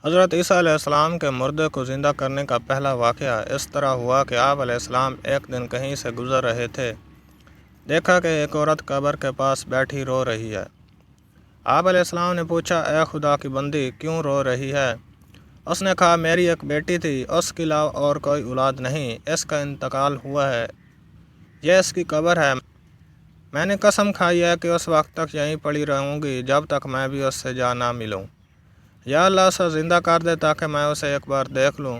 حضرت عیسیٰ علیہ السلام کے مردے کو زندہ کرنے کا پہلا واقعہ اس طرح ہوا کہ آپ علیہ السلام ایک دن کہیں سے گزر رہے تھے۔ دیکھا کہ ایک عورت قبر کے پاس بیٹھی رو رہی ہے۔ آپ علیہ السلام نے پوچھا، اے خدا کی بندی، کیوں رو رہی ہے؟ اس نے کہا، میری ایک بیٹی تھی، اس کے علاوہ اور کوئی اولاد نہیں، اس کا انتقال ہوا ہے، یہ اس کی قبر ہے۔ میں نے قسم کھائی ہے کہ اس وقت تک یہیں پڑی رہوں گی جب تک میں بھی اس سے جا نہ ملوں۔ یا اللہ اسے زندہ کر دے تاکہ میں اسے ایک بار دیکھ لوں۔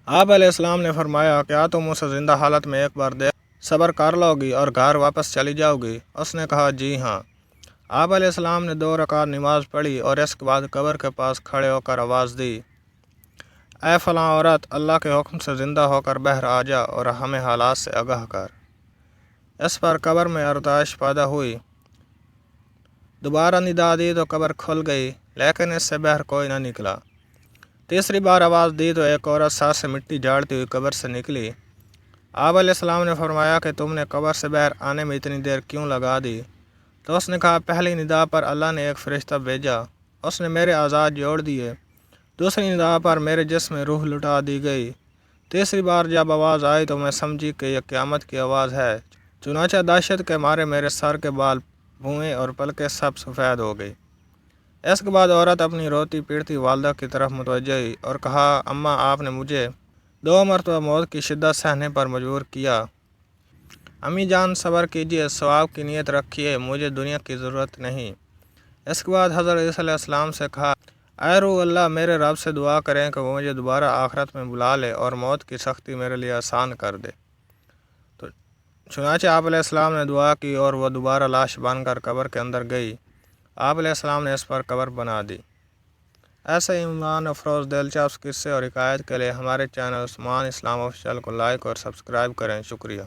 آپ علیہ السلام نے فرمایا، کیا تم اسے زندہ حالت میں ایک بار دیکھ صبر کر لو گی اور گھر واپس چلی جاؤ گی؟ اس نے کہا، جی ہاں۔ آپ علیہ السلام نے 2 رکعت نماز پڑھی اور اس کے بعد قبر کے پاس کھڑے ہو کر آواز دی، اے فلاں عورت، اللہ کے حکم سے زندہ ہو کر باہر آ جا اور ہمیں حالات سے آگاہ کر۔ اس پر قبر میں ارتعاش پیدا ہوئی۔ دوبارہ ندا دی تو قبر کھل گئی، لیکن اس سے باہر کوئی نہ نکلا۔ تیسری بار آواز دی تو ایک عورت ساتھ سے مٹی جھاڑتی ہوئی قبر سے نکلی۔ آپ علیہ السلام نے فرمایا کہ تم نے قبر سے باہر آنے میں اتنی دیر کیوں لگا دی؟ تو اس نے کہا، پہلی ندا پر اللہ نے ایک فرشتہ بھیجا، اس نے میرے اعضاء جوڑ دیے۔ دوسری ندا پر میرے جسم میں روح لٹا دی گئی۔ تیسری بار جب آواز آئی تو میں سمجھی کہ یہ قیامت کی آواز ہے، چنانچہ دہشت کے مارے میرے سر کے بال بھوئے اور پلکیں سب سفید ہو گئی۔ اس کے بعد عورت اپنی روتی پیٹتی والدہ کی طرف متوجہ ہوئی اور کہا، اماں، آپ نے مجھے 2 مرتبہ موت کی شدت سہنے پر مجبور کیا۔ امی جان، صبر کیجیے، ثواب کی نیت رکھیے، مجھے دنیا کی ضرورت نہیں۔ اس کے بعد حضرت عیسیٰ علیہ السلام سے کہا، اے روح اللہ، میرے رب سے دعا کریں کہ وہ مجھے دوبارہ آخرت میں بلا لے اور موت کی سختی میرے لیے آسان کر دے۔ تو چنانچہ آپ علیہ السلام نے دعا کی اور وہ دوبارہ لاش بن کر قبر کے اندر گئی۔ آپ علیہ السلام نے اس پر قبر بنا دی۔ ایسے ایمان افروز دلچسپ قصے اور حکایت کے لیے ہمارے چینل عثمان اسلام آفیشیل کو لائک اور سبسکرائب کریں۔ شکریہ۔